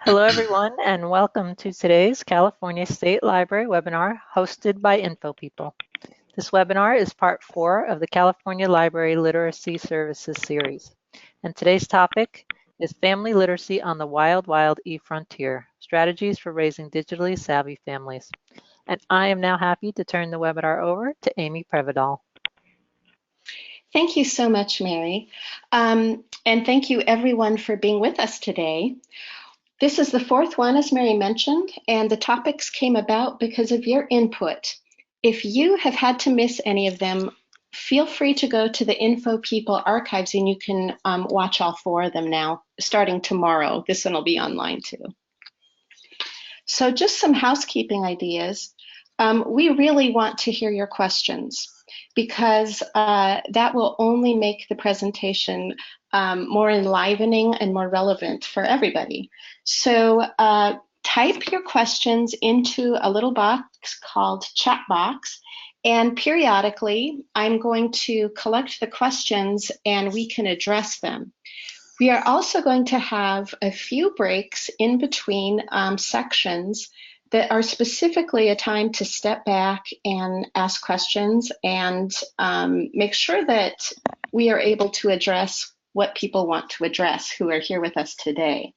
Hello, everyone, and welcome to today's California State Library webinar hosted by InfoPeople. This webinar is part 4 of the California Library Literacy Services series. And today's topic is Family Literacy on the Wild, Wild E-Frontier, Strategies for Raising Digitally Savvy Families. And I am now happy to turn the webinar over to Amy Prevedal. Thank you so much, Mary. And thank you everyone for being with us today. This is the fourth one, as Mary mentioned, and the topics came about because of your input. If you have had to miss any of them, feel free to go to the InfoPeople archives and you can watch all 4 of them now, starting tomorrow. This one will be online too. So just some housekeeping ideas. We really want to hear your questions because that will only make the presentation more enlivening and more relevant for everybody. So type your questions into a little box called chat box, and periodically I'm going to collect the questions and we can address them. We are also going to have a few breaks in between sections that are specifically a time to step back and ask questions and make sure that we are able to address what people want to address who are here with us today.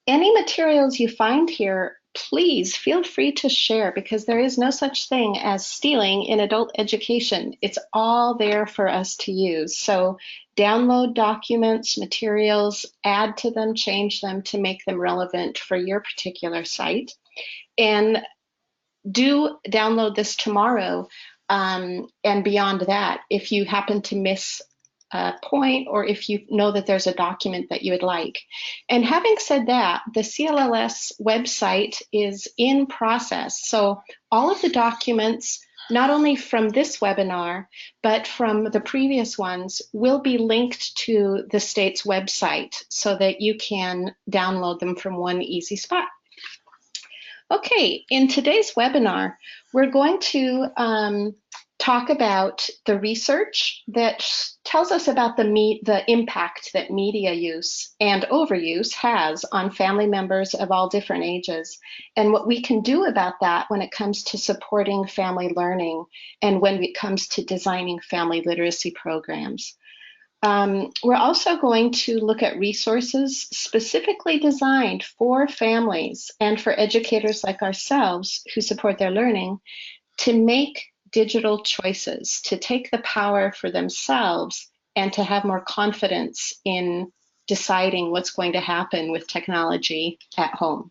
Any materials you find here, please feel free to share because there is no such thing as stealing in adult education. It's all there for us to use. So download documents, materials, add to them, change them to make them relevant for your particular site. And do download this tomorrow and beyond that if you happen to miss a point or if you know that there's a document that you would like. And having said that, the CLLS website is in process. So all of the documents, not only from this webinar, but from the previous ones, will be linked to the state's website so that you can download them from one easy spot. Okay, in today's webinar, we're going to talk about the research that tells us about the impact that media use and overuse has on family members of all different ages, and what we can do about that when it comes to supporting family learning and when it comes to designing family literacy programs. We're also going to look at resources specifically designed for families and for educators like ourselves who support their learning to make digital choices, to take the power for themselves and to have more confidence in deciding what's going to happen with technology at home.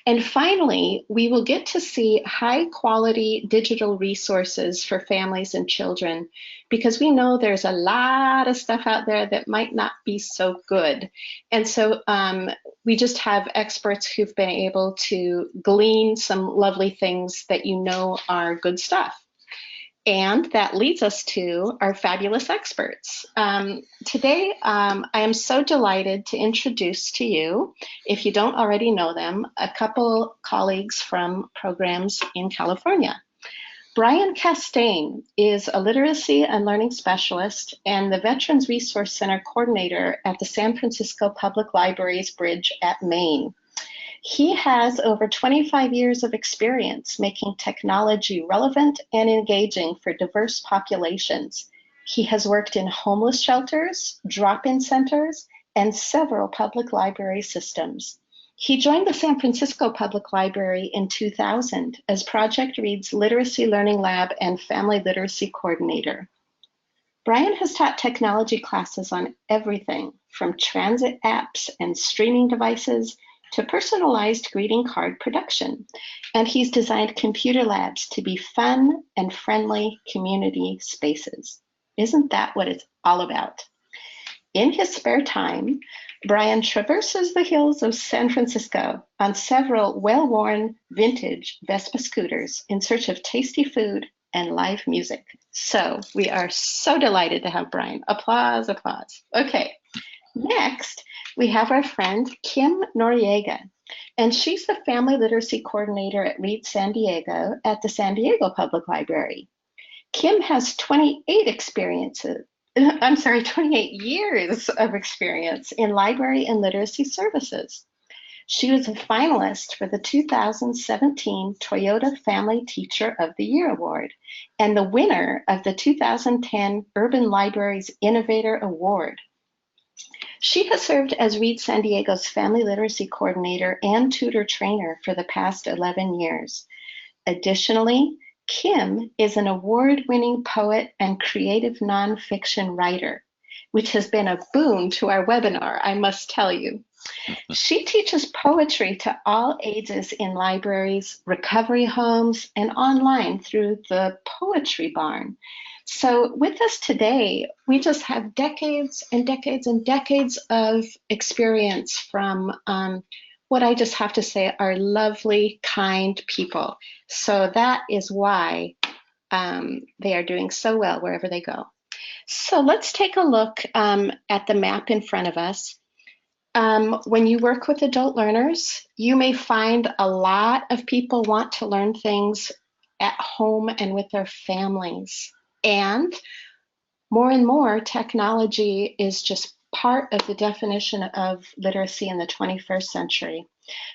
And finally, we will get to see high quality digital resources for families and children because we know there's a lot of stuff out there that might not be so good. And so we just have experts who've been able to glean some lovely things that you know are good stuff. And that leads us to our fabulous experts. Today, I am so delighted to introduce to you, if you don't already know them, a couple colleagues from programs in California. Brian Castaigne is a literacy and learning specialist and the Veterans Resource Center coordinator at the San Francisco Public Library's Bridge at Main. He has over 25 years of experience making technology relevant and engaging for diverse populations. He has worked in homeless shelters, drop-in centers, and several public library systems. He joined the San Francisco Public Library in 2000 as Project Read's Literacy Learning Lab and Family Literacy Coordinator. Brian has taught technology classes on everything from transit apps and streaming devices to personalized greeting card production. And he's designed computer labs to be fun and friendly community spaces. Isn't that what it's all about? In his spare time, Brian traverses the hills of San Francisco on several well-worn vintage Vespa scooters in search of tasty food and live music. So we are so delighted to have Brian. Applause, applause. Okay, next, we have our friend Kim Noriega, and she's the Family Literacy Coordinator at Read San Diego at the San Diego Public Library. Kim has 28 years of experience in library and literacy services. She was a finalist for the 2017 Toyota Family Teacher of the Year Award and the winner of the 2010 Urban Libraries Innovator Award. She has served as Read San Diego's Family Literacy Coordinator and Tutor Trainer for the past 11 years. Additionally, Kim is an award-winning poet and creative nonfiction writer, which has been a boon to our webinar, I must tell you. She teaches poetry to all ages in libraries, recovery homes, and online through the Poetry Barn. So with us today, we just have decades and decades and decades of experience from what I just have to say are lovely, kind people. So that is why they are doing so well wherever they go. So let's take a look at the map in front of us. When you work with adult learners, you may find a lot of people want to learn things at home and with their families. And more, technology is just part of the definition of literacy in the 21st century.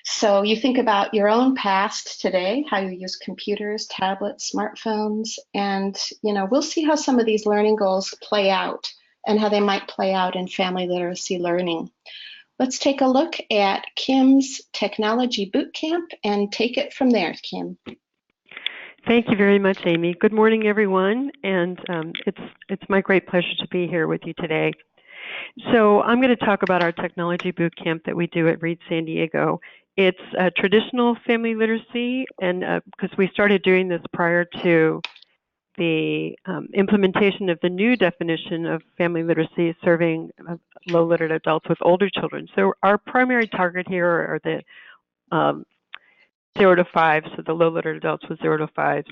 So you think about your own past today, how you use computers, tablets, smartphones, and we'll see how some of these learning goals play out and how they might play out in family literacy learning. Let's take a look at Kim's Technology Bootcamp and take it from there, Kim. Thank you very much, Amy. Good morning, everyone, and it's my great pleasure to be here with you today. So I'm going to talk about our Technology Bootcamp that we do at Read San Diego. It's a traditional family literacy, and because we started doing this prior to the implementation of the new definition of family literacy, serving low-literate adults with older children. So our primary target here are the 0 to 5, so the low-literate adults with 0 to 5s.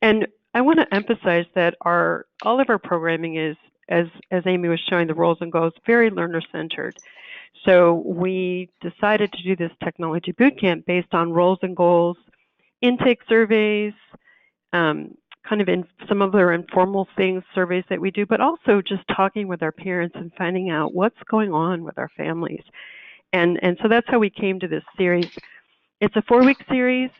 And I want to emphasize that all of our programming is, as Amy was showing, the roles and goals, very learner-centered. So we decided to do this Technology Bootcamp based on roles and goals, intake surveys, kind of in some of their informal things, surveys that we do, but also just talking with our parents and finding out what's going on with our families. And so that's how we came to this series. It's a 4-week series,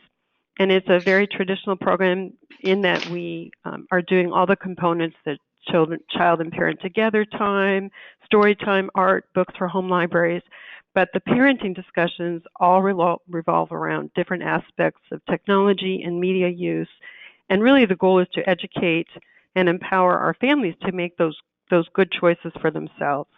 and it's a very traditional program in that we are doing all the components, that child and parent together time, story time, art, books for home libraries. But the parenting discussions all revolve around different aspects of technology and media use. And really the goal is to educate and empower our families to make those good choices for themselves.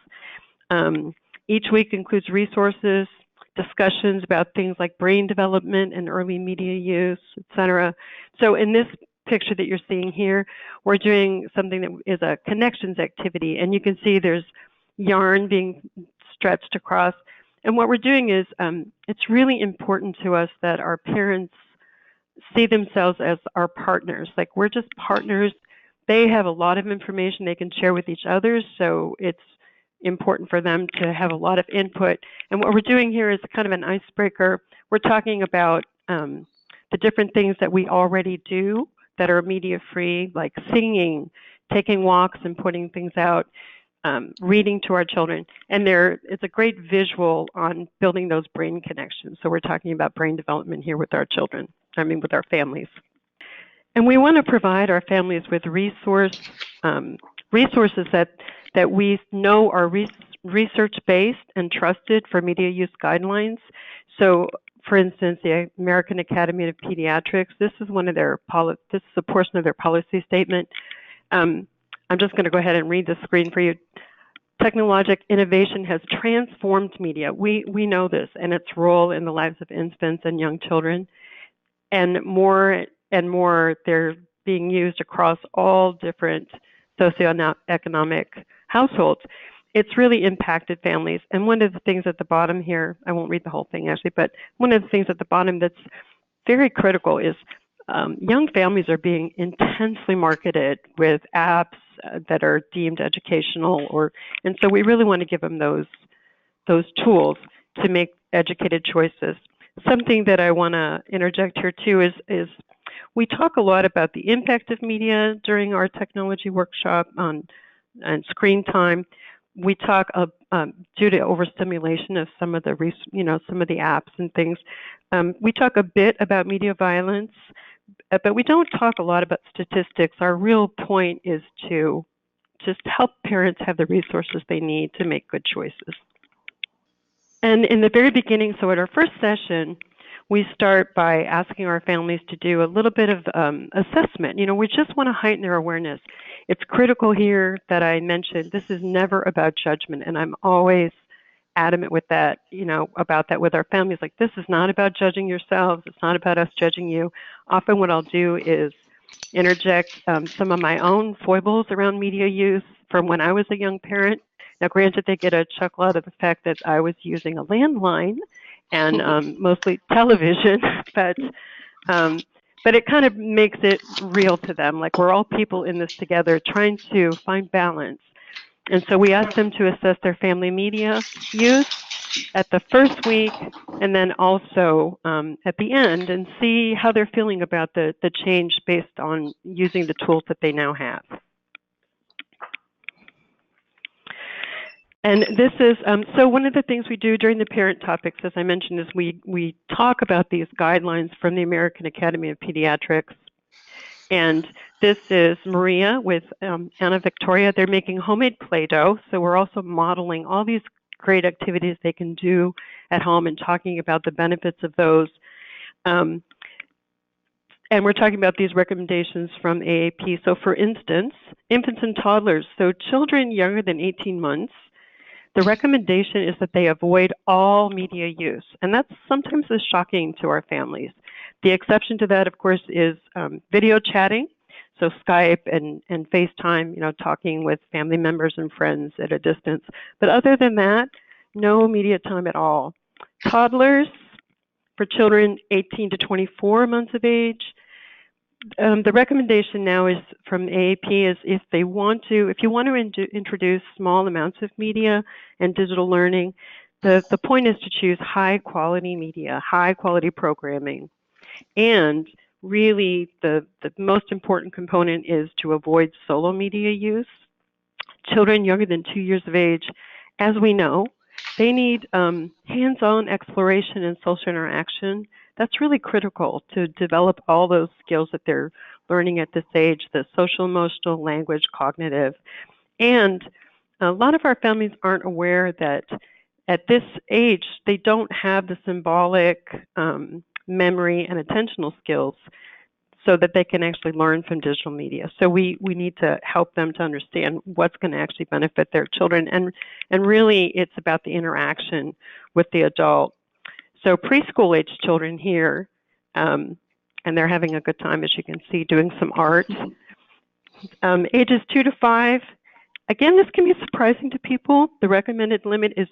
Each week includes resources, discussions about things like brain development and early media use, etc. So in this picture that you're seeing here, we're doing something that is a connections activity, and you can see there's yarn being stretched across. And what we're doing is, it's really important to us that our parents see themselves as our partners. Like, we're just partners. They have a lot of information they can share with each other, so it's important for them to have a lot of input. And what we're doing here is kind of an icebreaker. We're talking about the different things that we already do that are media free, like singing, taking walks and putting things out, reading to our children. And it's a great visual on building those brain connections. So we're talking about brain development here with our children, with our families. And we want to provide our families with resources that we know are research-based and trusted for media use guidelines. So, for instance, the American Academy of Pediatrics, this is a portion of their policy statement. I'm just going to go ahead and read the screen for you. Technologic innovation has transformed media. We know this, and its role in the lives of infants and young children. And more and more, they're being used across all different socioeconomic households. It's really impacted families. And one of the things at the bottom here, I won't read the whole thing actually, but one of the things at the bottom that's very critical is young families are being intensely marketed with apps that are deemed educational, and so we really want to give them those tools to make educated choices. Something that I want to interject here too is we talk a lot about the impact of media during our technology workshop on screen time, we talk due to overstimulation of some of the some of the apps and things. We talk a bit about media violence, but we don't talk a lot about statistics. Our real point is to just help parents have the resources they need to make good choices. And in the very beginning, so at our first session, we start by asking our families to do a little bit of assessment. We just want to heighten their awareness. It's critical here that I mentioned this is never about judgment, and I'm always adamant with that, about that with our families. Like, this is not about judging yourselves. It's not about us judging you. Often what I'll do is interject some of my own foibles around media use from when I was a young parent. Now, granted, they get a chuckle out of the fact that I was using a landline and mostly television, but it kind of makes it real to them. Like, we're all people in this together trying to find balance. And so we asked them to assess their family media use at the first week and then also at the end, and see how they're feeling about the change based on using the tools that they now have. And this is, so one of the things we do during the parent topics, as I mentioned, is we talk about these guidelines from the American Academy of Pediatrics. And this is Maria with Anna Victoria. They're making homemade Play-Doh. So we're also modeling all these great activities they can do at home and talking about the benefits of those. And we're talking about these recommendations from AAP. So for instance, infants and toddlers, so children younger than 18 months, the recommendation is that they avoid all media use. And that's sometimes shocking to our families. The exception to that, of course, is video chatting. So Skype and FaceTime, talking with family members and friends at a distance. But other than that, no media time at all. Toddlers, for children 18 to 24 months of age, the recommendation now is from AAP is if you want to introduce small amounts of media and digital learning, the point is to choose high quality media, high quality programming. And really the most important component is to avoid solo media use. Children younger than 2 years of age, as we know, they need hands-on exploration and social interaction. That's really critical to develop all those skills that they're learning at this age, the social, emotional, language, cognitive. And a lot of our families aren't aware that at this age, they don't have the symbolic memory and attentional skills so that they can actually learn from digital media. So we need to help them to understand what's going to actually benefit their children. And really, it's about the interaction with the adult. So preschool age children here, and they're having a good time, as you can see, doing some art. Ages 2 to 5, again, this can be surprising to people. The recommended limit is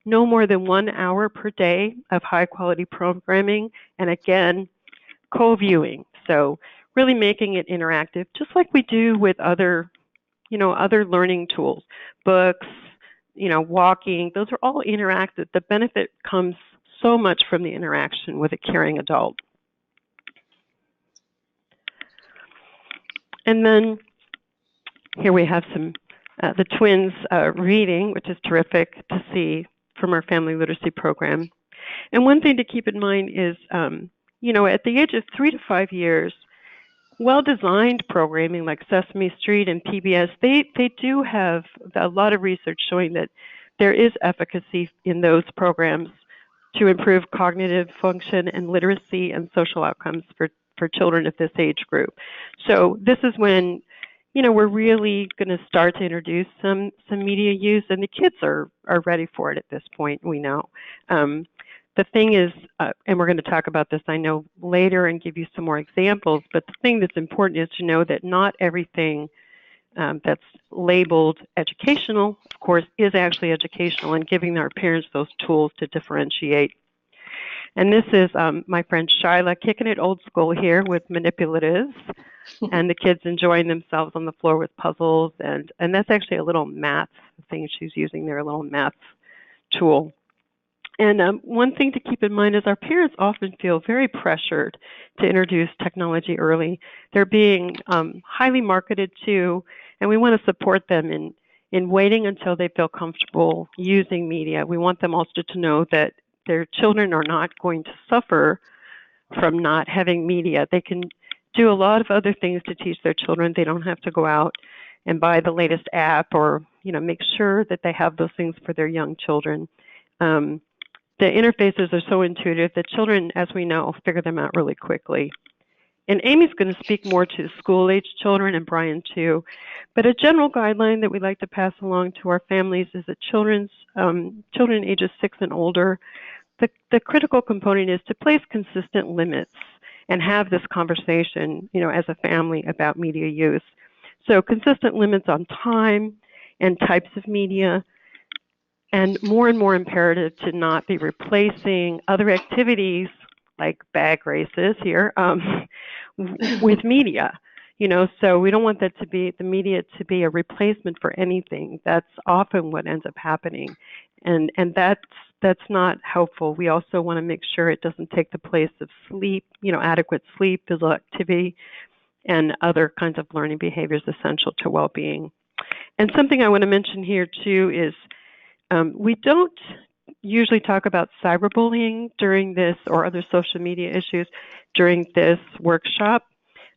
no more than 1 hour per day of high quality programming, and again, co-viewing. So really making it interactive, just like we do with other learning tools, books, walking. Those are all interactive. The benefit comes so much from the interaction with a caring adult. And then here we have some the twins reading, which is terrific to see from our family literacy program. And one thing to keep in mind is, at the age of 3 to 5 years, well-designed programming like Sesame Street and PBS, they do have a lot of research showing that there is efficacy in those programs to improve cognitive function and literacy and social outcomes for children of this age group. So this is when, we're really going to start to introduce some media use, and the kids are ready for it at this point, we know. The thing is, and we're going to talk about this, I know, later and give you some more examples, but the thing that's important is to know that not everything that's labeled educational, of course, is actually educational, and giving our parents those tools to differentiate. And this is my friend Shyla kicking it old school here with manipulatives, and the kids enjoying themselves on the floor with puzzles, and that's actually a little math thing she's using there, a little math tool. And one thing to keep in mind is our parents often feel very pressured to introduce technology early. They're being highly marketed to, and we want to support them in waiting until they feel comfortable using media. We want them also to know that their children are not going to suffer from not having media. They can do a lot of other things to teach their children. They don't have to go out and buy the latest app or, make sure that they have those things for their young children. The interfaces are so intuitive that children, as we know, figure them out really quickly. And Amy's going to speak more to school-age children, and Brian too. But a general guideline that we like to pass along to our families is that children ages 6 and older, the critical component is to place consistent limits and have this conversation, as a family about media use. So consistent limits on time and types of media, and more imperative to not be replacing other activities like bag races here with media. So we don't want that to be the media to be a replacement for anything. That's often what ends up happening, and that's not helpful. We also want to make sure it doesn't take the place of sleep, adequate sleep, physical activity, and other kinds of learning behaviors essential to well-being. And something I want to mention here too is we don't usually talk about cyberbullying during this or other social media issues during this workshop,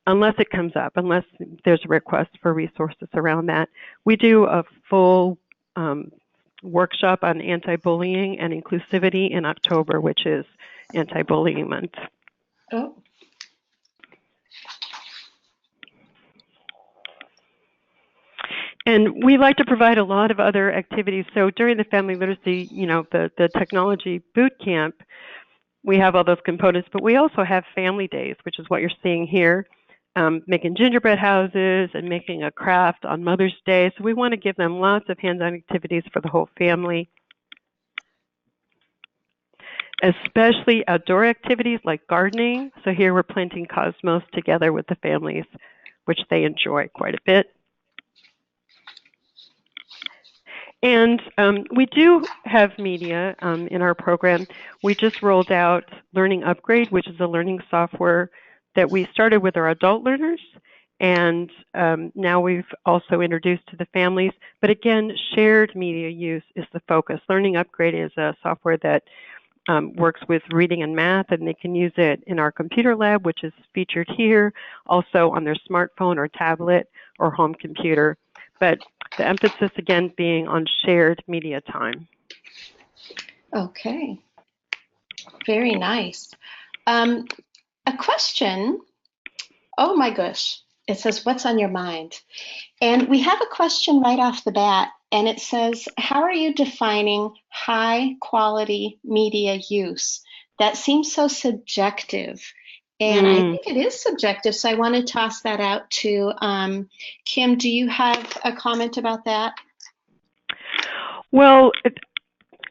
unless it comes up, unless there's a request for resources around that. We do a full workshop on anti-bullying and inclusivity in October, which is Anti-Bullying Month. Oh. And we like to provide a lot of other activities. So during the family literacy, the technology boot camp, we have all those components, but we also have family days, which is what you're seeing here, making gingerbread houses and making a craft on Mother's Day. So we want to give them lots of hands-on activities for the whole family, especially outdoor activities like gardening. So here we're planting cosmos together with the families, which they enjoy quite a bit. And we do have media in our program. We just rolled out Learning Upgrade, which is a learning software that we started with our adult learners, and now we've also introduced to the families. But again, shared media use is the focus. Learning Upgrade is a software that works with reading and math, and they can use it in our computer lab, which is featured here, also on their smartphone or tablet or home computer. But the emphasis, again, being on shared media time. Okay. Very nice. A question. Oh, my gosh. It says, what's on your mind? And we have a question right off the bat, and it says, how are you defining high quality media use? That seems so subjective. And I think it is subjective, so I want to toss that out to Kim. Do you have a comment about that? Well,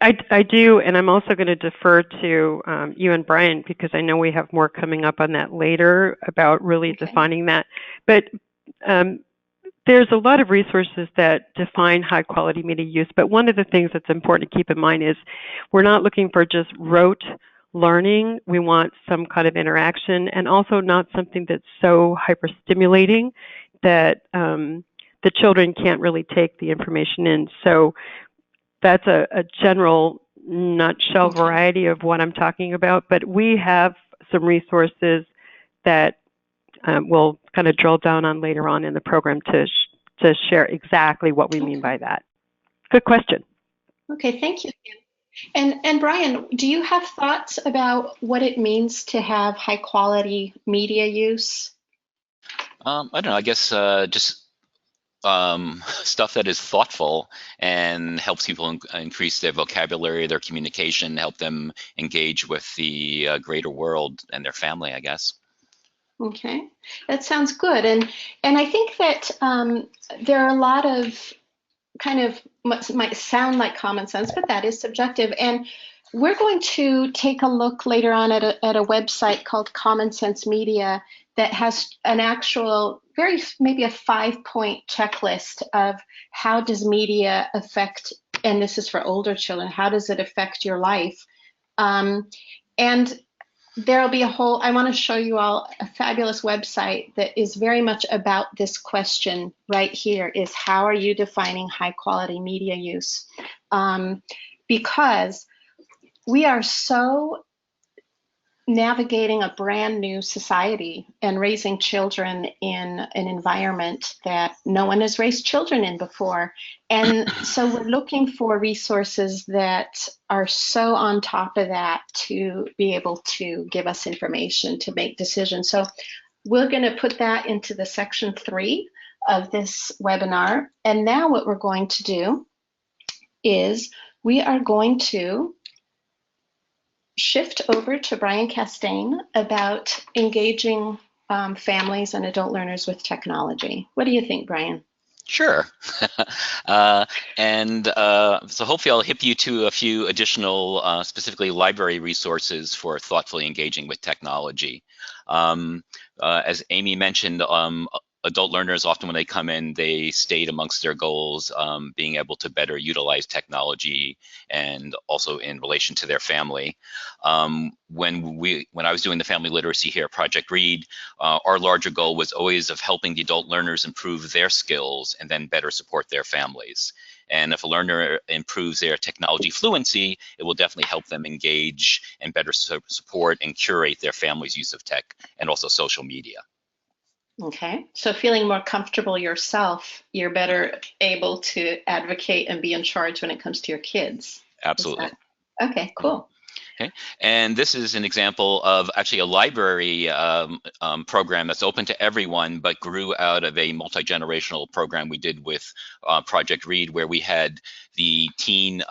I do, and I'm also going to defer to you and Brian, because I know we have more coming up on that later about really defining that. But there's a lot of resources that define high quality media use, but one of the things that's important to keep in mind is we're not looking for just rote learning. We want some kind of interaction, and also not something that's so hyper-stimulating that the children can't really take the information in. So that's a general nutshell variety of what I'm talking about, but we have some resources that we'll kind of drill down on later on in the program to share exactly what we mean by that. Good question. Okay, thank you, Kim. And Brian, do you have thoughts about what it means to have high quality media use? I don't know, I guess just stuff that is thoughtful and helps people increase their vocabulary, their communication, help them engage with the greater world and their family, I guess. Okay, that sounds good. And I think that there are a lot of kind of might sound like common sense, but that is subjective. And we're going to take a look later on at a website called Common Sense Media that has an actual maybe a 5-point checklist of how does media affect, and this is for older children, how does it affect your life? And There'll be a whole, I want to show you all a fabulous website that is very much about this question right here, is how are you defining high quality media use? Because we are so navigating a brand new society and raising children in an environment that no one has raised children in before. And so we're looking for resources that are so on top of that to be able to give us information to make decisions. So we're going to put that into the section 3 of this webinar. And now what we're going to do is we are going to shift over to Brian Castaigne about engaging families and adult learners with technology. What do you think, Brian? Sure. So hopefully I'll hip you to a few additional, specifically library resources for thoughtfully engaging with technology. As Amy mentioned, adult learners, often when they come in, they state amongst their goals being able to better utilize technology and also in relation to their family. When I was doing the family literacy here at Project Read, our larger goal was always of helping the adult learners improve their skills and then better support their families. And if a learner improves their technology fluency, it will definitely help them engage and better support and curate their family's use of tech and also social media. Okay, so feeling more comfortable yourself, you're better able to advocate and be in charge when it comes to your kids. Absolutely. Okay, cool. Okay, and this is an example of actually a library program that's open to everyone, but grew out of a multi-generational program we did with Project Read, where we had the teen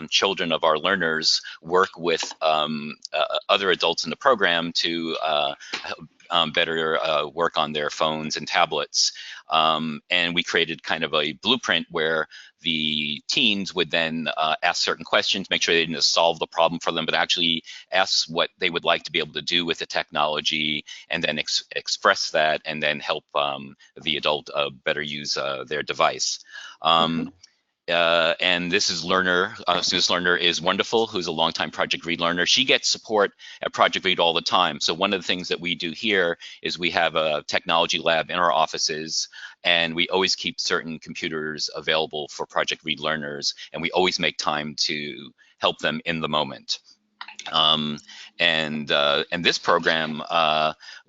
children of our learners work with other adults in the program to better work on their phones and tablets. And we created kind of a blueprint where the teens would then ask certain questions, make sure they didn't just solve the problem for them, but actually ask what they would like to be able to do with the technology, and then express that, and then help the adult better use their device. And this is Learner. So this learner is wonderful, who's a longtime Project Read learner. She gets support at Project Read all the time. So one of the things that we do here is we have a technology lab in our offices, and we always keep certain computers available for Project Read learners, and we always make time to help them in the moment. And this program,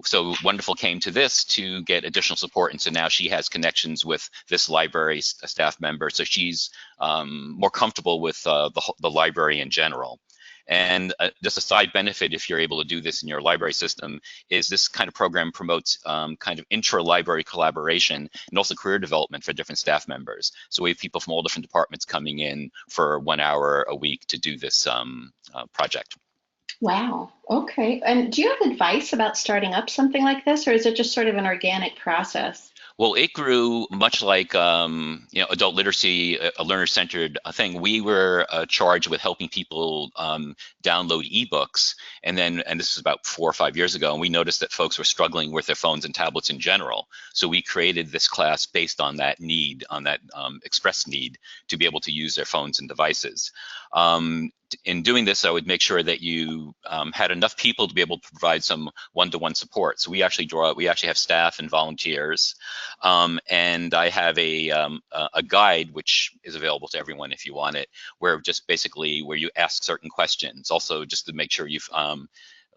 so Wonderful came to this to get additional support, and so now she has connections with this library staff member, so she's more comfortable with the library in general. And just a side benefit, if you're able to do this in your library system, is this kind of program promotes kind of intra-library collaboration and also career development for different staff members. So we have people from all different departments coming in for 1 hour a week to do this project. Wow. Okay. And do you have advice about starting up something like this, or is it just sort of an organic process? Well, it grew much like adult literacy, a learner-centered thing. We were charged with helping people download ebooks, and this was about 4 or 5 years ago, and we noticed that folks were struggling with their phones and tablets in general. So we created this class based on that need, on that express need to be able to use their phones and devices. In doing this, I would make sure that you had enough people to be able to provide some one-to-one support. So we actually have staff and volunteers, and I have a guide which is available to everyone if you want it, where you ask certain questions. Also, just to make sure you've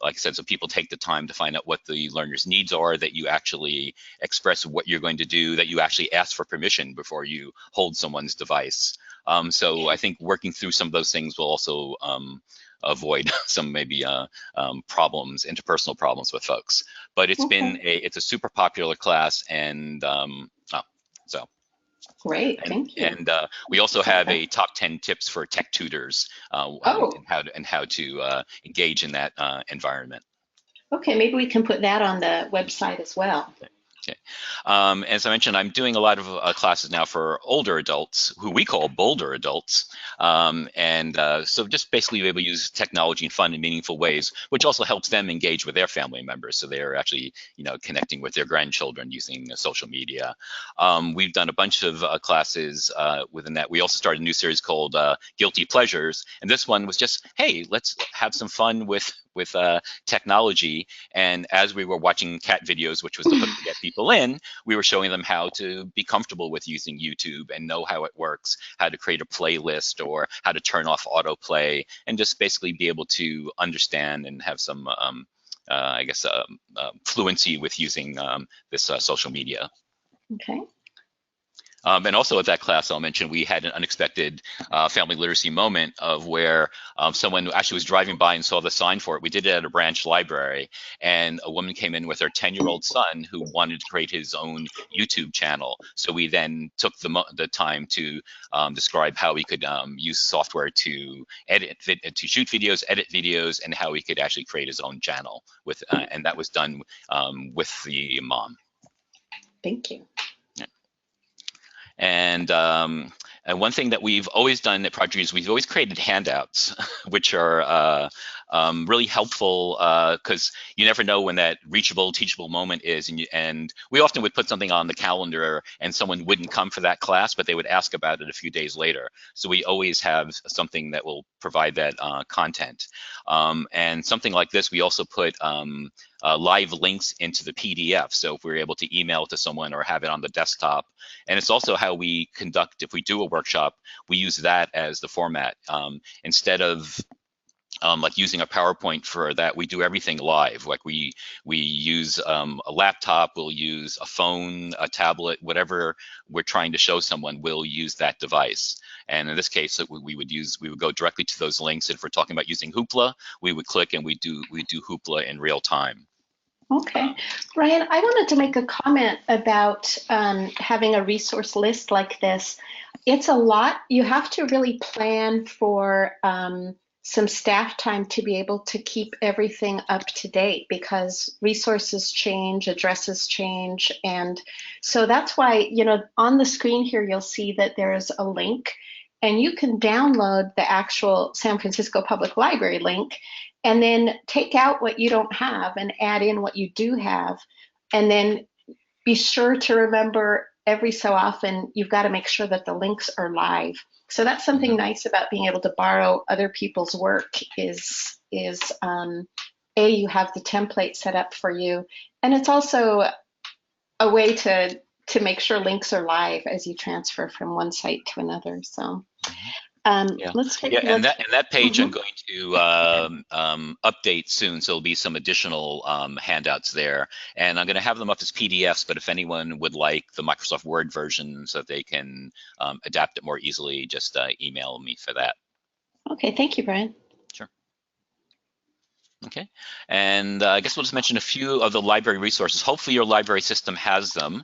like I said, so people take the time to find out what the learner's needs are, that you actually express what you're going to do, that you actually ask for permission before you hold someone's device. So I think working through some of those things will also avoid some maybe problems, interpersonal problems with folks. But it's been it's a super popular class, and so. Great, thank you. And we also have a top 10 tips for tech tutors and how to engage in that environment. Okay, maybe we can put that on the website as well. Okay. As I mentioned, I'm doing a lot of classes now for older adults, who we call bolder adults. So just basically be able to use technology in fun and meaningful ways, which also helps them engage with their family members. So they're actually, connecting with their grandchildren using social media. We've done a bunch of classes within that. We also started a new series called Guilty Pleasures. And this one was just, hey, let's have some fun with with technology. And as we were watching cat videos, which was the hook to get people in, we were showing them how to be comfortable with using YouTube and know how it works, how to create a playlist or how to turn off autoplay, and just basically be able to understand and have some, I guess, fluency with using this social media. Okay. And also at that class, I'll mention, we had an unexpected family literacy moment of where someone actually was driving by and saw the sign for it. We did it at a branch library, and a woman came in with her 10-year-old son who wanted to create his own YouTube channel. So we then took the time to describe how we could use software to to shoot videos, edit videos, and how we could actually create his own channel with, and that was done with the mom. Thank you. And one thing that we've always done at Project is we've always created handouts, which are really helpful because you never know when that reachable, teachable moment is. And we often would put something on the calendar and someone wouldn't come for that class, but they would ask about it a few days later. So we always have something that will provide that content. And something like this, we also put live links into the PDF. So if we're able to email to someone or have it on the desktop, and it's also how we conduct, if we do a workshop, we use that as the format. Instead of like using a PowerPoint for that, we do everything live. Like we use a laptop, we'll use a phone, a tablet, whatever we're trying to show someone, we'll use that device. And in this case, we would go directly to those links. And if we're talking about using Hoopla, we would click and we do Hoopla in real time. Okay. Brian, I wanted to make a comment about having a resource list like this. It's a lot. You have to really plan for some staff time to be able to keep everything up to date because resources change, addresses change. And so that's why, on the screen here, you'll see that there is a link and you can download the actual San Francisco Public Library link and then take out what you don't have and add in what you do have. And then be sure to remember every so often, you've got to make sure that the links are live. So that's something nice about being able to borrow other people's work is you have the template set up for you. And it's also a way to make sure links are live as you transfer from one site to another. So let's take a look. And that page I'm going to update soon, so there'll be some additional handouts there, and I'm going to have them up as PDFs. But if anyone would like the Microsoft Word version so that they can adapt it more easily, just email me for that. Okay, thank you, Brian. Sure. Okay, and I guess we'll just mention a few of the library resources. Hopefully your library system has them.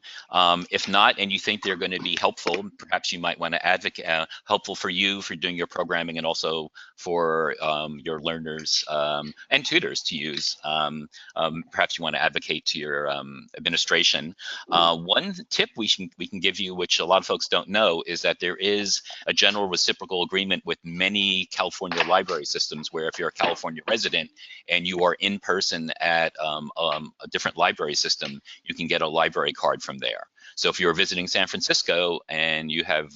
If not, and you think they're going to be helpful, perhaps you might want to advocate, helpful for you for doing your programming and also for your learners and tutors to use. Perhaps you want to advocate to your administration. One tip we can give you, which a lot of folks don't know, is that there is a general reciprocal agreement with many California library systems where if you're a California resident and you are in person at a different library system, you can get a library card from there. So if you're visiting San Francisco and you have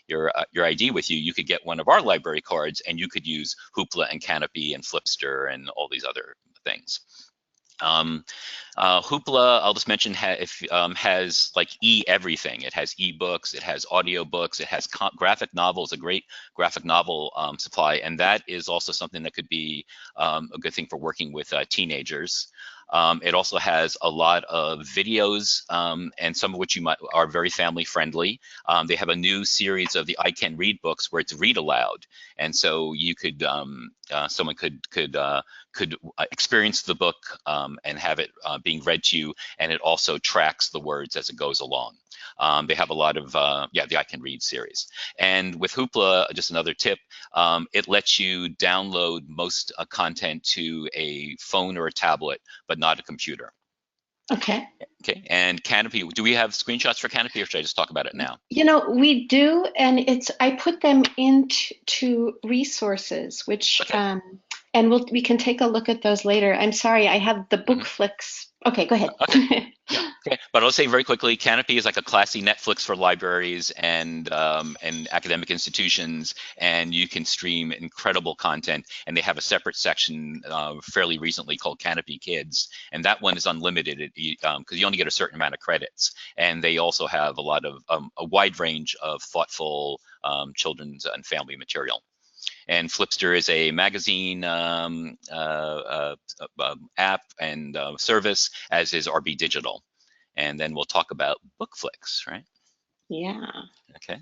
your ID with you, you could get one of our library cards and you could use Hoopla and Canopy and Flipster and all these other things. Hoopla, I'll just mention, has like everything. It has ebooks, it has audiobooks, it has graphic novels, a great graphic novel supply, and that is also something that could be a good thing for working with teenagers. It also has a lot of videos, and some of which are very family friendly. They have a new series of the I Can Read books where it's read aloud, and so you could someone could experience the book and have it being read to you, and it also tracks the words as it goes along. They have a lot of, the I Can Read series. And with Hoopla, just another tip, it lets you download most content to a phone or a tablet, but not a computer. Okay. Okay, and Canopy, do we have screenshots for Canopy or should I just talk about it now? We do, and I put them into resources, which, okay. And we can take a look at those later. I'm sorry, I have the Bookflix Okay, go ahead. Okay. Yeah. Okay. But I'll say very quickly, Canopy is like a classy Netflix for libraries and academic institutions, and you can stream incredible content. And they have a separate section fairly recently called Canopy Kids, and that one is unlimited because you only get a certain amount of credits. And they also have a lot of a wide range of thoughtful children's and family material. And Flipster is a magazine app and service, as is RB Digital. And then we'll talk about BookFlix, right? Yeah. Okay.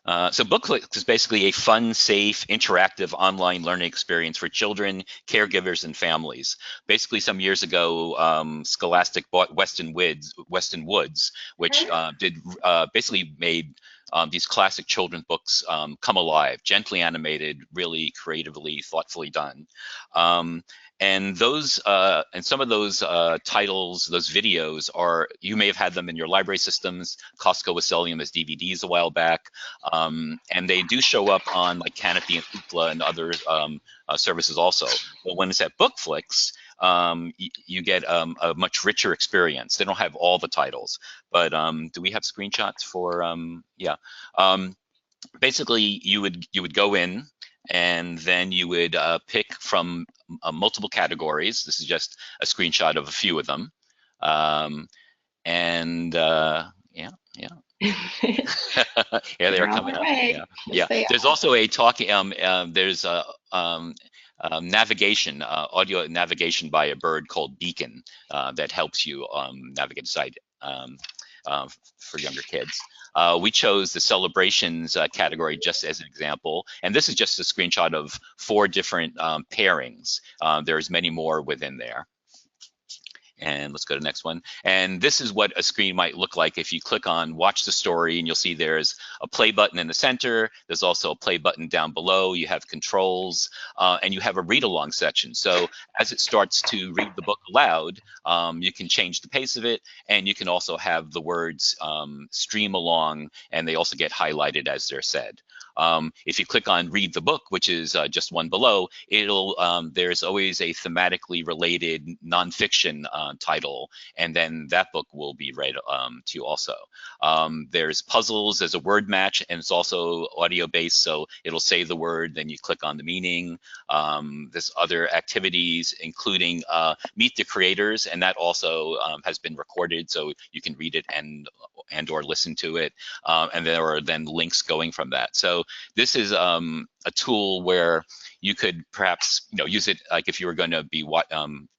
So BookFlix is basically a fun, safe, interactive online learning experience for children, caregivers, and families. Basically, some years ago, Scholastic bought Weston Woods, which basically made these classic children's books come alive, gently animated, really creatively, thoughtfully done. And those and some of those titles, those videos you may have had them in your library systems. Costco was selling them as DVDs a while back. And they do show up on like Canopy and Hoopla and other services also. But when it's at BookFlix, you get a much richer experience. They don't have all the titles, but do we have screenshots for, yeah. Basically, you would go in, and then you would pick from multiple categories. This is just a screenshot of a few of them. Yeah. Yeah, they're coming up. Right. Yeah. There's also a talking, there's a navigation, audio navigation by a bird called Beacon that helps you navigate the site for younger kids. We chose the celebrations category just as an example, and this is just a screenshot of 4 different pairings. There's many more within there. And let's go to the next one. And this is what a screen might look like if you click on watch the story, and you'll see there's a play button in the center. There's also a play button down below. You have controls, and you have a read along section. So as it starts to read the book aloud, you can change the pace of it, and you can also have the words stream along, and they also get highlighted as they're said. If you click on read the book, which is just one below, there's always a thematically related nonfiction title, and then that book will be read to you also. There's puzzles, there's a word match, and it's also audio based, so it'll say the word, then you click on the meaning. There's other activities, including meet the creators, and that also has been recorded, so you can read it and or listen to it, and there are then links going from that. So this is a tool where you could perhaps use it like if you were going to be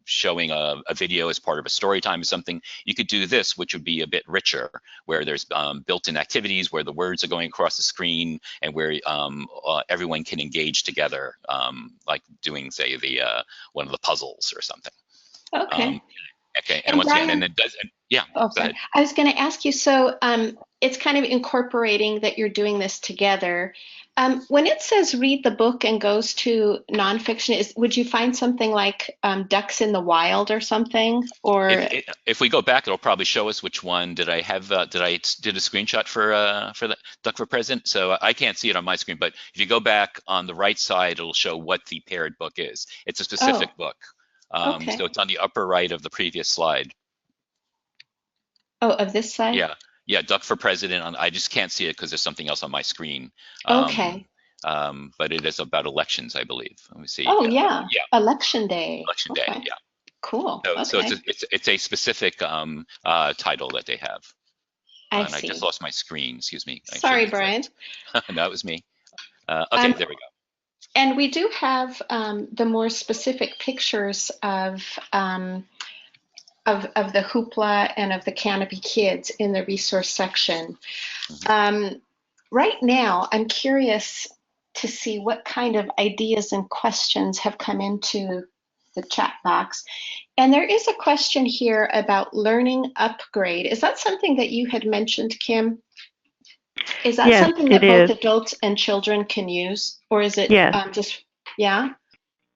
showing a video as part of a story time or something. You could do this, which would be a bit richer, where there's built-in activities where the words are going across the screen, and where everyone can engage together, like doing, say, one of the puzzles or something. Okay. Okay, and once again, and it does, yeah. Oh, sorry. I was going to ask you, so it's kind of incorporating that you're doing this together. When it says read the book and goes to nonfiction, would you find something like Ducks in the Wild or something? Or if we go back, it'll probably show us which one. Did I have? Did I did a screenshot for the Duck for President? So I can't see it on my screen, but if you go back on the right side, it'll show what the paired book is. It's a specific book. Okay. So it's on the upper right of the previous slide. Oh, of this side? Yeah, Duck for President. I just can't see it because there's something else on my screen. Okay. But it is about elections, I believe. Let me see. Oh, yeah. Election Day. Election Day, yeah. Cool. So it's a specific title that they have. I see. I just lost my screen. Excuse me. Sorry, Brian. No, it was me. Okay, there we go. And we do have the more specific pictures of the Hoopla and of the Canopy Kids in the resource section. Right now, I'm curious to see what kind of ideas and questions have come into the chat box. And there is a question here about learning upgrade. Is that something that you had mentioned, Kim? Is that something that both adults and children can use, or is it just, yeah?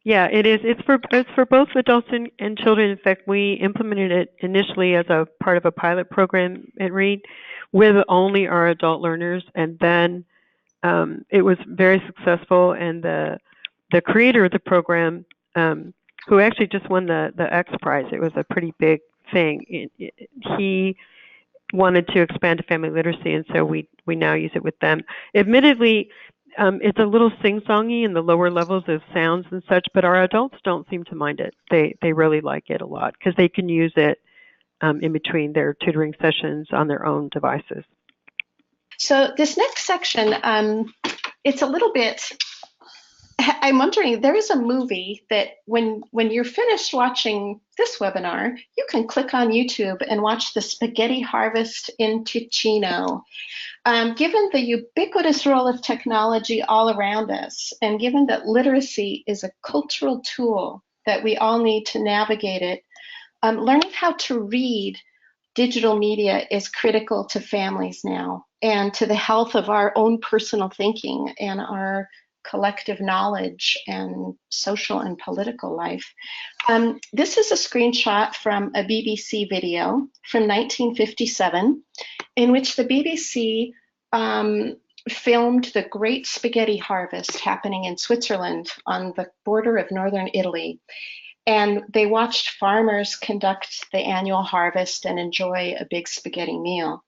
Yeah, it is. It's for both adults and children. In fact, we implemented it initially as a part of a pilot program at Reed with only our adult learners, and then it was very successful. And the creator of the program, who actually just won the X Prize, it was a pretty big thing. He wanted to expand to family literacy, and so we now use it with them. Admittedly, it's a little sing-songy in the lower levels of sounds and such, but our adults don't seem to mind it. They really like it a lot because they can use it in between their tutoring sessions on their own devices. So this next section, it's a little bit, I'm wondering, there is a movie that when you're finished watching this webinar, you can click on YouTube and watch The Spaghetti Harvest in Ticino. Given the ubiquitous role of technology all around us, and given that literacy is a cultural tool that we all need to navigate it, learning how to read digital media is critical to families now and to the health of our own personal thinking and our collective knowledge and social and political life. This is a screenshot from a BBC video from 1957 in which the BBC filmed the Great Spaghetti Harvest happening in Switzerland on the border of northern Italy. And they watched farmers conduct the annual harvest and enjoy a big spaghetti meal.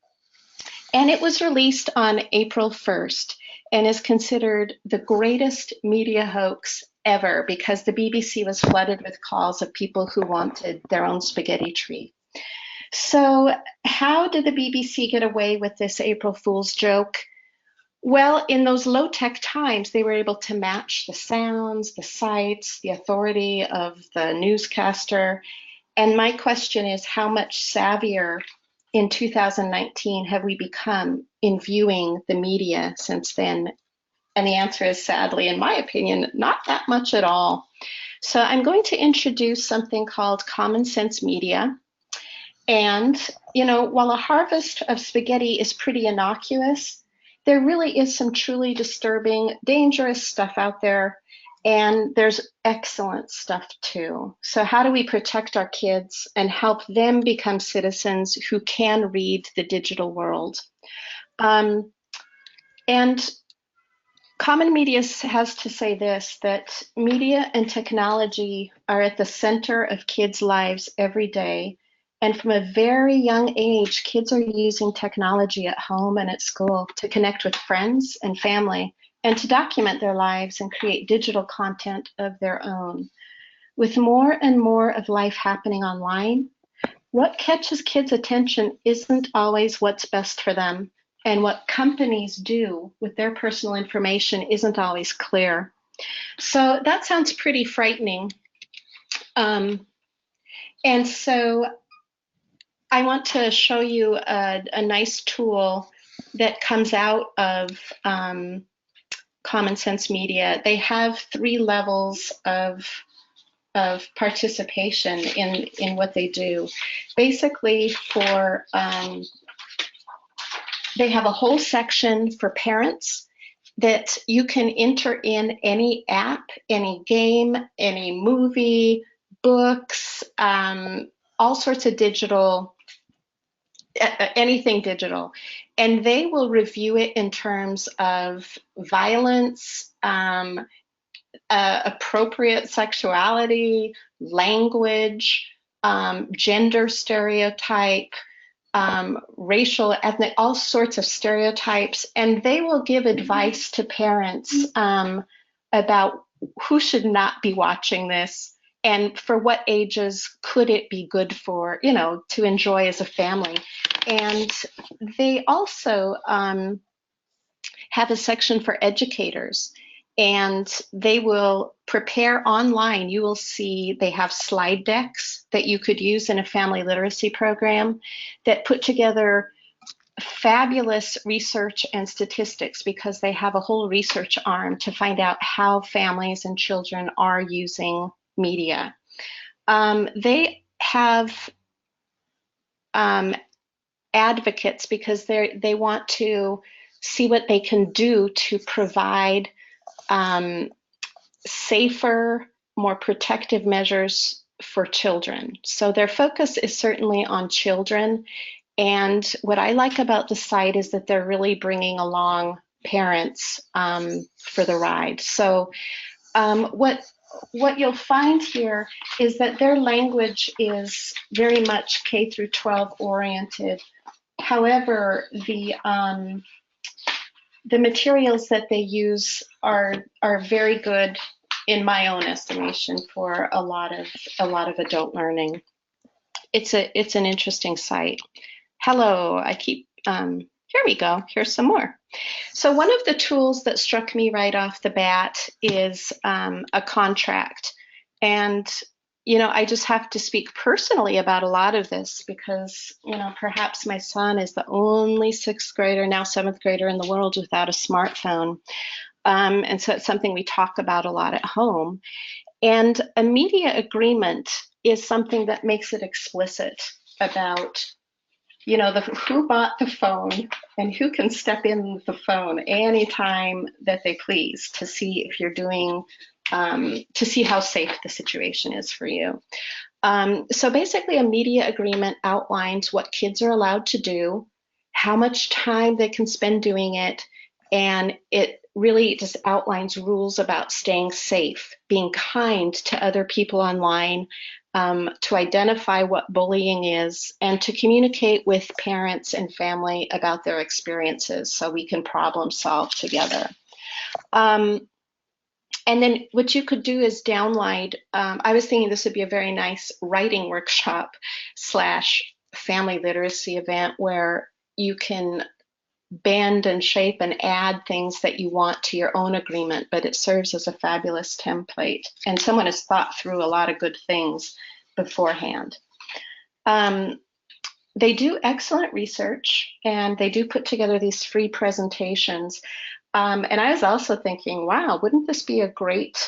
And it was released on April 1st and is considered the greatest media hoax ever because the BBC was flooded with calls of people who wanted their own spaghetti tree. So how did the BBC get away with this April Fool's joke? Well, in those low-tech times, they were able to match the sounds, the sights, the authority of the newscaster. And my question is, how much savvier in 2019 have we become in viewing the media since then? And the answer is, sadly, in my opinion, not that much at all. So I'm going to introduce something called Common Sense Media. And, you know, while a harvest of spaghetti is pretty innocuous, there really is some truly disturbing, dangerous stuff out there, and there's excellent stuff too. So how do we protect our kids and help them become citizens who can read the digital world? And Common Media has to say this, that media and technology are at the center of kids' lives every day. And from a very young age, kids are using technology at home and at school to connect with friends and family and to document their lives and create digital content of their own. With more and more of life happening online, what catches kids' attention isn't always what's best for them, and what companies do with their personal information isn't always clear. So that sounds pretty frightening. And so I want to show you a nice tool that comes out of Common Sense Media. They have 3 levels of participation in what they do. Basically, they have a whole section for parents that you can enter in any app, any game, any movie, books, all sorts of digital, anything digital, and they will review it in terms of violence, appropriate sexuality, language, gender stereotype, racial, ethnic, all sorts of stereotypes, and they will give advice to parents about who should not be watching this and for what ages could it be good for, you know, to enjoy as a family. And they also have a section for educators, and they will prepare online. You will see they have slide decks that you could use in a family literacy program that put together fabulous research and statistics, because they have a whole research arm to find out how families and children are using media. They have advocates because they want to see what they can do to provide safer, more protective measures for children. So their focus is certainly on children. And what I like about the site is that they're really bringing along parents for the ride. So what what you'll find here is that their language is very much K through 12 oriented. However, the materials that they use are very good, in my own estimation, for a lot of adult learning. It's an interesting site. Hello, I keep here we go. Here's some more. So one of the tools that struck me right off the bat is a contract. And, I just have to speak personally about a lot of this because, perhaps my son is the only sixth grader, now seventh grader in the world without a smartphone. And so it's something we talk about a lot at home. And a media agreement is something that makes it explicit about who bought the phone and who can step in the phone anytime that they please to see if you're doing, to see how safe the situation is for you. So basically a media agreement outlines what kids are allowed to do, how much time they can spend doing it, and it really just outlines rules about staying safe, being kind to other people online, to identify what bullying is, and to communicate with parents and family about their experiences so we can problem solve together. And then what you could do is download, I was thinking this would be a very nice writing workshop / family literacy event where you can bend and shape and add things that you want to your own agreement, but it serves as a fabulous template. And someone has thought through a lot of good things beforehand. They do excellent research, and they do put together these free presentations. And I was also thinking, wow, wouldn't this be a great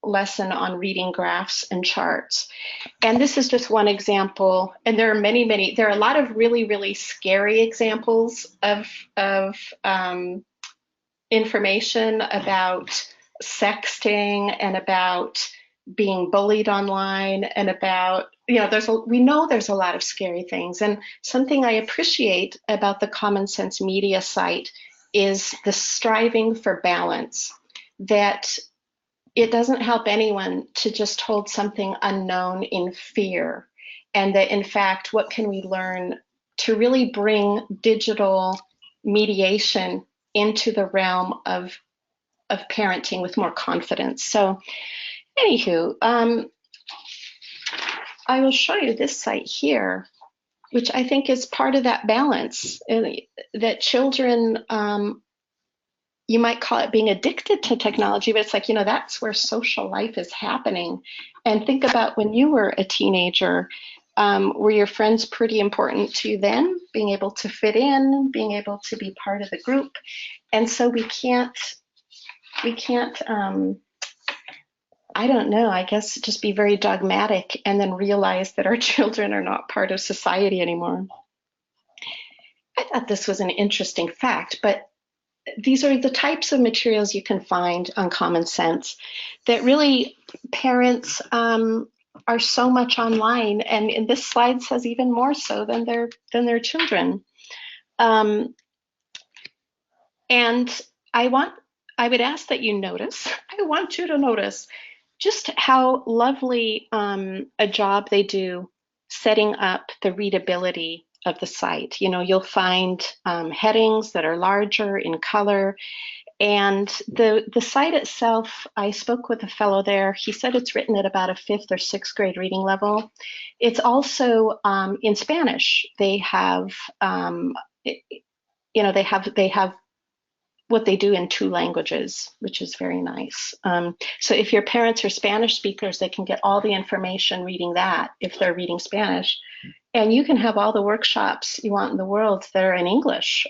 lesson on reading graphs and charts? And this is just one example. And there are many, there are a lot of really, really scary examples of information about sexting and about being bullied online and about, we know there's a lot of scary things. And something I appreciate about the Common Sense Media site is the striving for balance, that it doesn't help anyone to just hold something unknown in fear. And that in fact, what can we learn to really bring digital mediation into the realm of parenting with more confidence? So anywho, I will show you this site here, which I think is part of that balance, that children, you might call it being addicted to technology, but it's like, that's where social life is happening. And think about when you were a teenager, were your friends pretty important to you then? Being able to fit in, being able to be part of the group. And so we can't, I don't know, I guess just be very dogmatic and then realize that our children are not part of society anymore. I thought this was an interesting fact, but these are the types of materials you can find on Common Sense that really parents are so much online, and this slide says even more so than their children. And I would ask that you notice, I want you to notice just how lovely a job they do setting up the readability of the site. You'll find headings that are larger in color, and the site itself, I spoke with a fellow there. He said it's written at about a 5th or 6th grade reading level. It's also in Spanish. They have, they have what they do in 2 languages, which is very nice. So if your parents are Spanish speakers, they can get all the information reading that if they're reading Spanish. And you can have all the workshops you want in the world that are in English.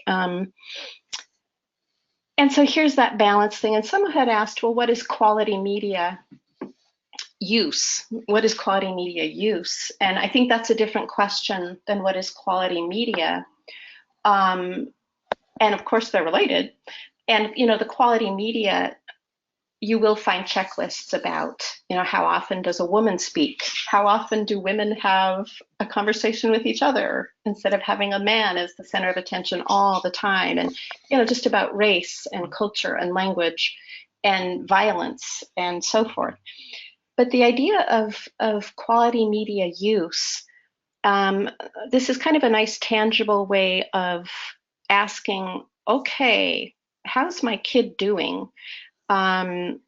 And so here's that balance thing. And someone had asked, well, what is quality media use? What is quality media use? And I think that's a different question than what is quality media. And of course they're related. And, the quality media, you will find checklists about, how often does a woman speak? How often do women have a conversation with each other instead of having a man as the center of attention all the time? And, just about race and culture and language. and violence and so forth. But the idea of quality media use, this is kind of a nice tangible way of asking, okay, how's my kid doing? And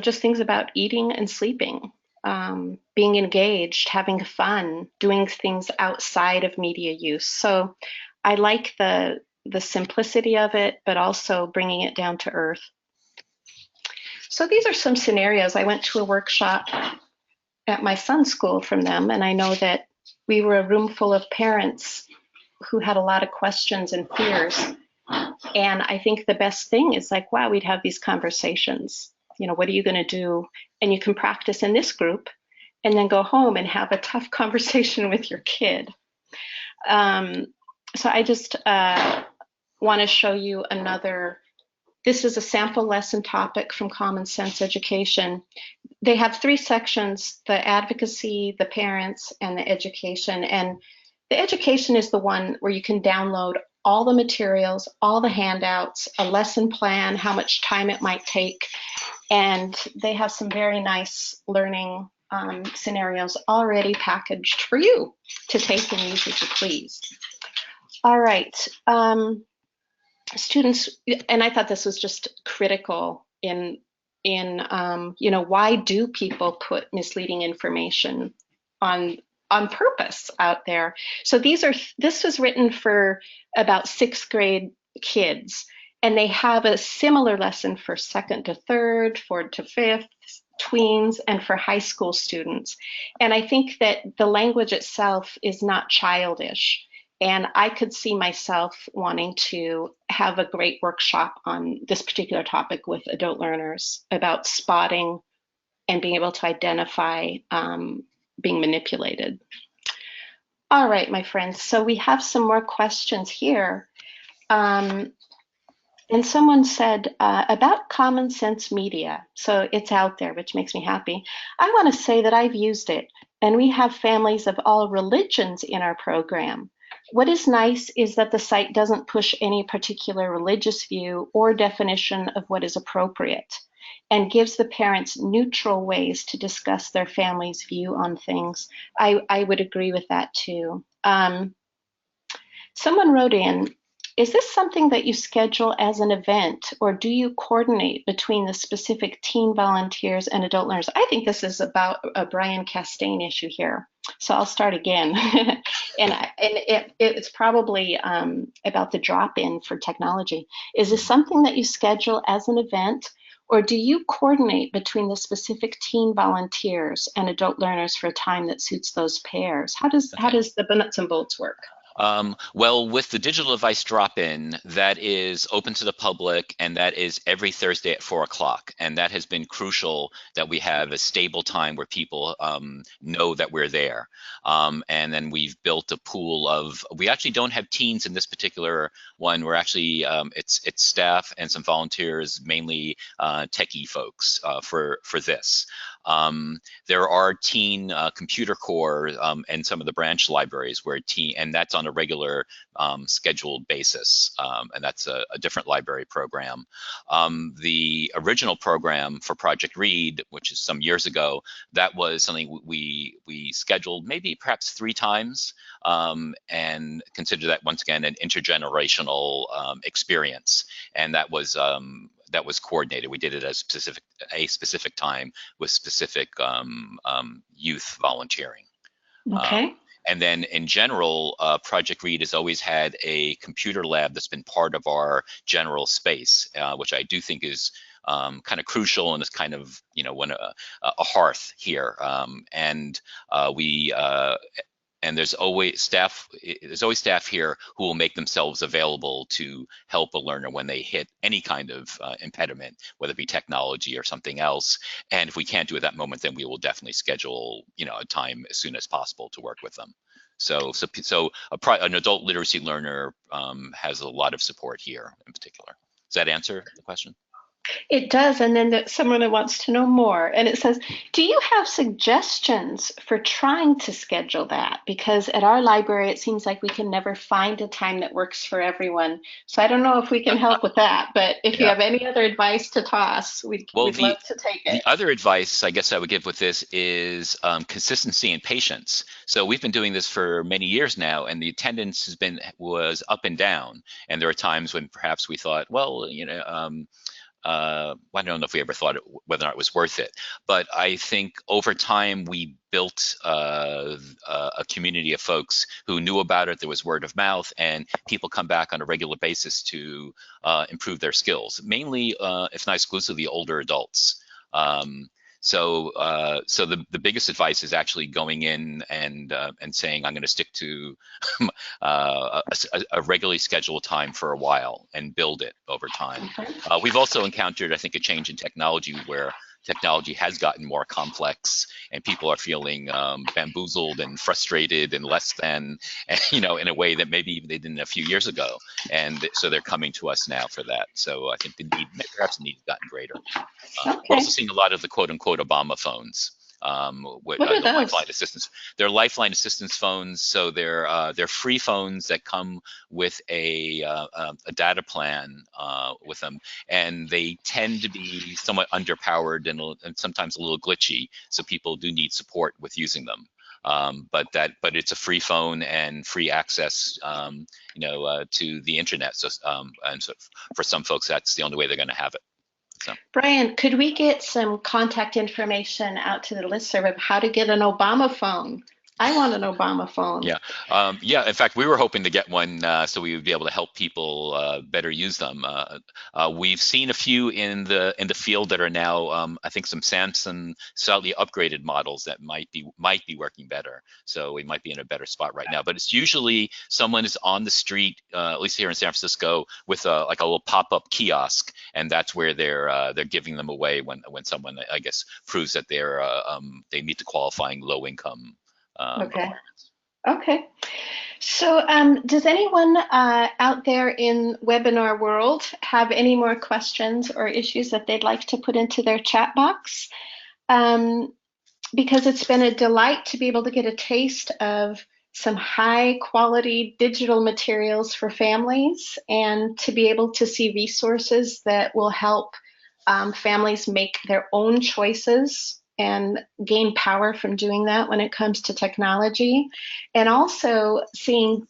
just things about eating and sleeping, being engaged, having fun, doing things outside of media use. So I like the simplicity of it, but also bringing it down to earth. So these are some scenarios. I went to a workshop at my son's school from them, and I know that we were a room full of parents who had a lot of questions and fears. And I think the best thing is like, wow, we'd have these conversations. What are you going to do? And you can practice in this group and then go home and have a tough conversation with your kid. So I just want to show you another. This is a sample lesson topic from Common Sense Education. They have 3 sections: the advocacy, the parents, and the education. And the education is the one where you can download all the materials, all the handouts, a lesson plan, how much time it might take. And they have some very nice learning scenarios already packaged for you to take and use as you please. All right. Students, and I thought this was just critical in why do people put misleading information on purpose out there? So this was written for about 6th grade kids, and they have a similar lesson for 2nd to 3rd, 4th to 5th, tweens, and for high school students. And I think that the language itself is not childish. And I could see myself wanting to have a great workshop on this particular topic with adult learners about spotting and being able to identify being manipulated. All right, my friends, so we have some more questions here. And someone said about Common Sense Media, so it's out there, which makes me happy. I want to say that I've used it, and we have families of all religions in our program. What is nice is that the site doesn't push any particular religious view or definition of what is appropriate, and gives the parents neutral ways to discuss their family's view on things. I would agree with that too. Someone wrote in, is this something that you schedule as an event, or do you coordinate between the specific teen volunteers and adult learners? I think this is about a Brian Castaigne issue here. So I'll start again. and it's probably about the drop-in for technology. Is this something that you schedule as an event, or do you coordinate between the specific teen volunteers and adult learners for a time that suits those pairs? How does the nuts and bolts work? Well, with the digital device drop-in, that is open to the public, and that is every Thursday at 4 o'clock. And that has been crucial that we have a stable time where people know that we're there. And then we've built a pool of, we actually don't have teens in this particular one. We're actually, it's staff and some volunteers, mainly techie folks for this. There are teen computer core and some of the branch libraries where and that's on a regular scheduled basis, and that's a different library program. The original program for Project Read, which is some years ago, that was something we scheduled maybe perhaps 3 times, and consider that once again an intergenerational experience, and that was coordinated. We did it as a specific time with specific youth volunteering. Okay. And then in general, Project Read has always had a computer lab that's been part of our general space, which I do think is kind of crucial and is kind of, a hearth here. And there's always staff here who will make themselves available to help a learner when they hit any kind of impediment, whether it be technology or something else. And if we can't do it at that moment, then we will definitely schedule, a time as soon as possible to work with them. So an adult literacy learner has a lot of support here in particular. Does that answer the question? It does, and then someone wants to know more. And it says, do you have suggestions for trying to schedule that? Because at our library, it seems like we can never find a time that works for everyone. So I don't know if we can help with that, but if you Yeah. have any other advice to toss, we'd love to take The it. other advice I guess I would give with this is consistency and patience. So we've been doing this for many years now, and the attendance was up and down. And there are times when perhaps we thought, well, I don't know if we ever thought whether or not it was worth it, but I think over time we built a community of folks who knew about it. There was word of mouth, and people come back on a regular basis to improve their skills, mainly, if not exclusively, older adults. So the biggest advice is actually going in and saying, I'm going to stick to a regularly scheduled time for a while and build it over time. We've also encountered, I think, a change in technology where technology has gotten more complex and people are feeling bamboozled and frustrated and less than, in a way that maybe they didn't a few years ago. And so they're coming to us now for that. So I think perhaps the need has gotten greater. We're also seeing a lot of the quote unquote Obama phones. What are those? Lifeline assistance. They're Lifeline assistance phones, so they're free phones that come with a data plan with them, and they tend to be somewhat underpowered and sometimes a little glitchy. So people do need support with using them. But it's a free phone and free access, to the internet. So and so for some folks, that's the only way they're going to have it. So. Brian, could we get some contact information out to the listserv of how to get an Obama phone? I want an Obama phone. Yeah. In fact, we were hoping to get one so we would be able to help people better use them. We've seen a few in the field that are now, I think, some Samsung slightly upgraded models that might be working better. So we might be in a better spot right now. But it's usually someone is on the street, at least here in San Francisco, with a little pop-up kiosk, and that's where they're giving them away when someone, I guess, proves that they meet the qualifying low-income. Okay. So does anyone out there in webinar world have any more questions or issues that they'd like to put into their chat box? Because it's been a delight to be able to get a taste of some high quality digital materials for families and to be able to see resources that will help families make their own choices and gain power from doing that when it comes to technology, and also seeing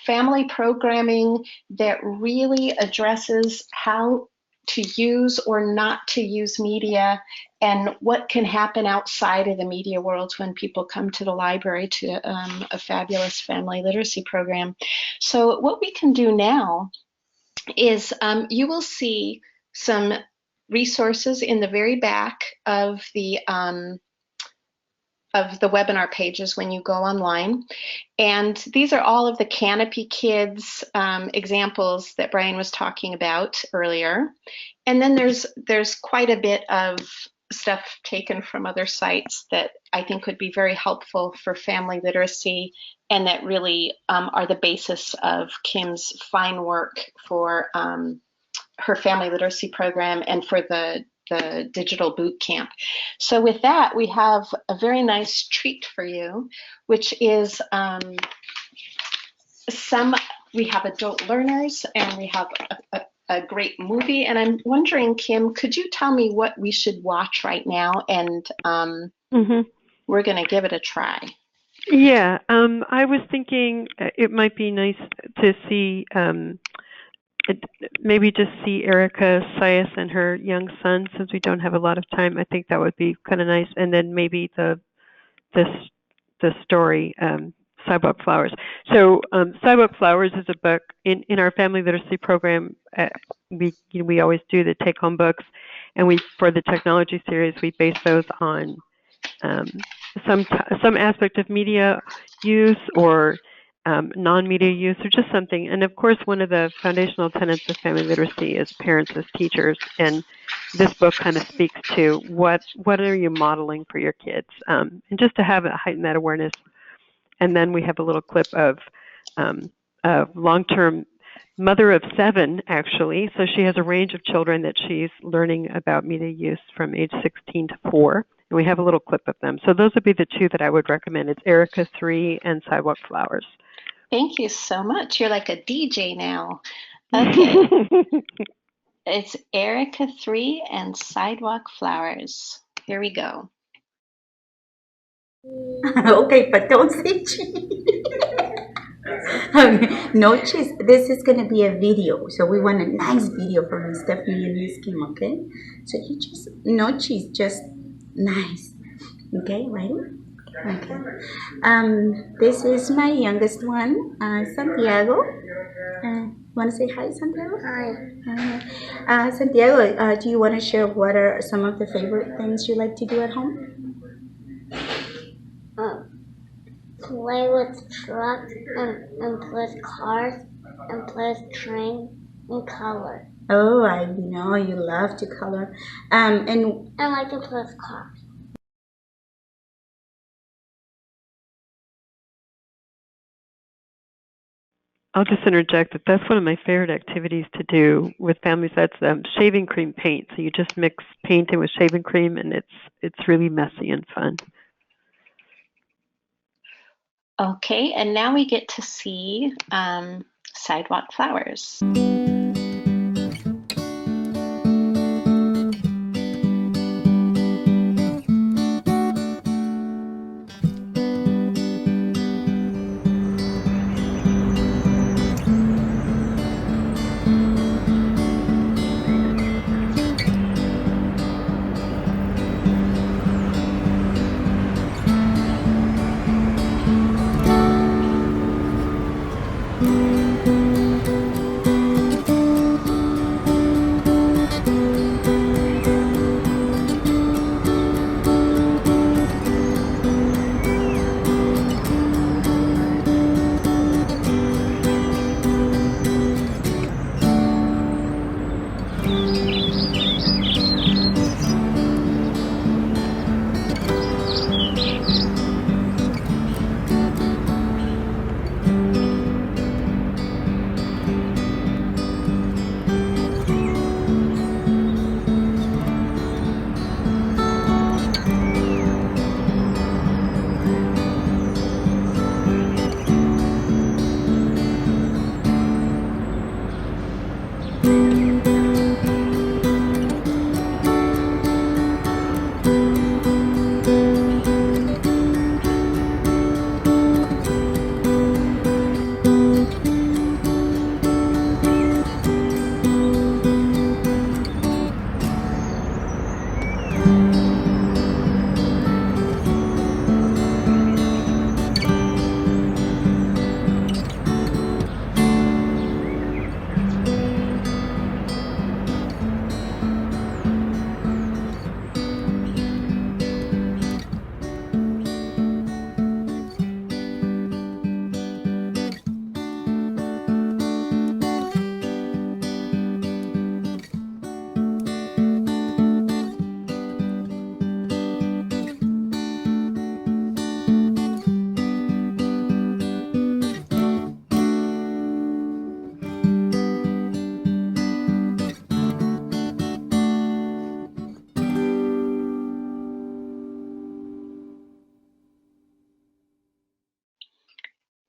family programming that really addresses how to use or not to use media and what can happen outside of the media world when people come to the library to a fabulous family literacy program. So what we can do now is you will see some resources in the very back of the webinar pages when you go online. And these are all of the Canopy Kids examples that Brian was talking about earlier. And then there's quite a bit of stuff taken from other sites that I think would be very helpful for family literacy and that really are the basis of Kim's fine work for her family literacy program and for the digital boot camp. So with that, we have a very nice treat for you, which is we have adult learners and we have a great movie. And I'm wondering, Kim, could you tell me what we should watch right now? And we're going to give it a try. Yeah, I was thinking it might be nice to see maybe just see Erica Sias and her young son, since we don't have a lot of time. I think that would be kind of nice. And then maybe the story, Sidewalk Flowers. So Sidewalk Flowers is a book in our family literacy program. We always do the take-home books, and for the technology series, we base those on some aspect of media use or non-media use or just something. And of course, one of the foundational tenets of family literacy is parents as teachers. And this book kind of speaks to what are you modeling for your kids, and just to have heighten that awareness. And then we have a little clip of long-term mother of 7, actually. So she has a range of children that she's learning about media use from age 16 to 4. And we have a little clip of them. So those would be the 2 that I would recommend. It's Erica 3 and Sidewalk Flowers. Thank you so much. You're like a DJ now. Okay. It's Erica 3 and Sidewalk Flowers. Here we go. Okay, but don't say cheese. Okay, no cheese. This is going to be a video. So we want a nice video for Stephanie and Miss Kim, okay? So you just, no cheese, just nice. Okay, ready? Okay. This is my youngest one, Santiago. Want to say hi, Santiago? Hi. Santiago, do you want to share what are some of the favorite things you like to do at home? Play with trucks and play with cars and play with trains and color. Oh, I know you love to color. And I like to play with cars. I'll just interject that that's one of my favorite activities to do with families. That's shaving cream paint. So you just mix paint in with shaving cream, and it's really messy and fun. Okay, and now we get to see Sidewalk Flowers.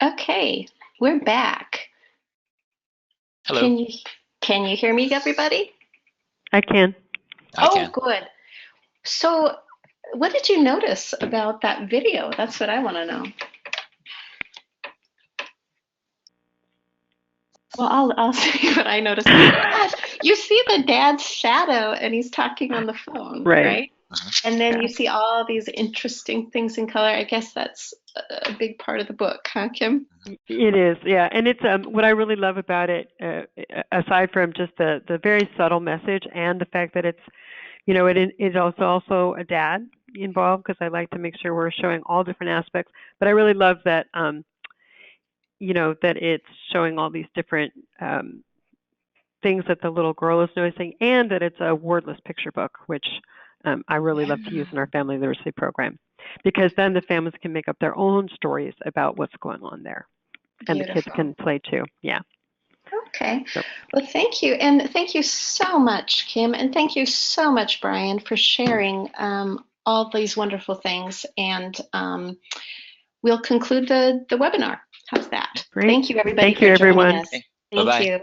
Okay, we're back. Hello. Can you hear me, everybody? I can. I can. Good. So, what did you notice about that video? That's what I want to know. Well, I'll say what I noticed. You see the dad's shadow, and he's talking on the phone, right? And then you see all these interesting things in color. I guess that's a big part of the book, huh, Kim? It is, yeah. And it's what I really love about it, aside from just the very subtle message and the fact that it's, you know, it is also a dad involved, because I like to make sure we're showing all different aspects. But I really love that, you know, that it's showing all these different things that the little girl is noticing, and that it's a wordless picture book, which I really love to use in our family literacy program, because then the families can make up their own stories about what's going on there, and the kids can play too. Yeah. Okay. Yep. Well, thank you. And thank you so much, Kim. And thank you so much, Brian, for sharing all these wonderful things. And we'll conclude the webinar. How's that? Great. Thank you, everybody, Thank you, for joining everyone. us. Okay. Thank Bye-bye. you.